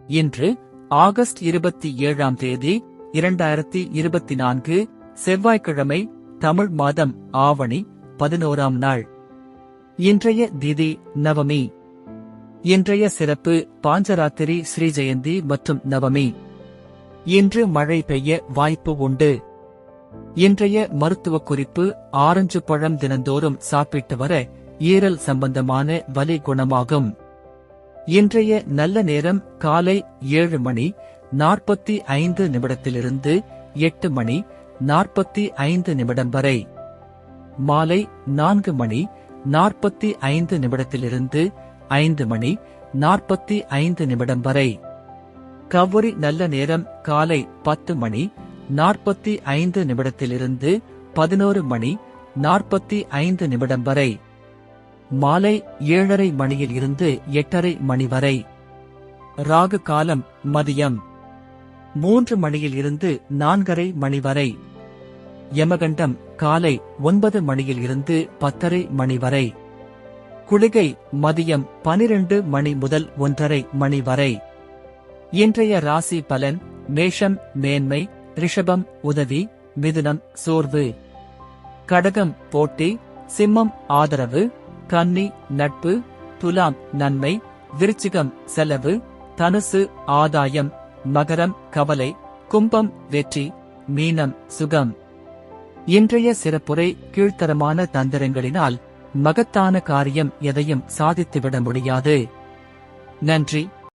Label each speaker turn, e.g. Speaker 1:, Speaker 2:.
Speaker 1: இன்று ஆகஸ்ட் 27ஆம் தேதி 2024 செவ்வாய்க்கிழமை, தமிழ் மாதம் ஆவணி 11ஆம் நாள். இன்றைய திதி நவமி. இன்றைய சிறப்பு பாஞ்சராத்திரி, ஸ்ரீ ஜெயந்தி மற்றும் நவமி. இன்று மழை பெய்ய வாய்ப்பு உண்டு. இன்றைய மருத்துவ குறிப்பு: ஆரஞ்சு பழம் தினந்தோறும் சாப்பிட்டு வர ஈரல் சம்பந்தமான வலி குணமாகும். இன்றைய நல்ல நேரம் காலை 7:45 8 மணி 45 நிமிடம் வரை. மாலை 4:45 5 மணி 45 நிமிடம் வரை. கவுரி நல்ல நேரம் காலை 10 மணி 45 நிமிடத்திலிருந்து 11 மணி 45 நிமிடம் வரை. மாலை 7:30 மணியில் இருந்து 8:30 மணி வரை. ராகு காலம் மதியம் 3 மணியில் இருந்து 4:30 மணி வரை. யமகண்டம் காலை 9 மணியில் இருந்து 10:30 மணி வரை. குளிகை மதியம் 12 மணி முதல் 1:30 மணி வரை. இன்றைய ராசி பலன்: மேஷம் மேன்மை, ரிஷபம் உதவி, மிதுனம் சோர்வு, கடகம் போட்டி, சிம்மம் ஆதரவு, கன்னி நட்பு, துலாம் நன்மை, விருச்சிகம் செலவு, தனுசு ஆதாயம், மகரம் கவலை, கும்பம் வெற்றி, மீனம் சுகம். இன்றைய சிறப்புரை: கீழ்த்தரமான தந்திரங்களினால் மகத்தான காரியம் எதையும் சாதித்துவிட முடியாது. நன்றி.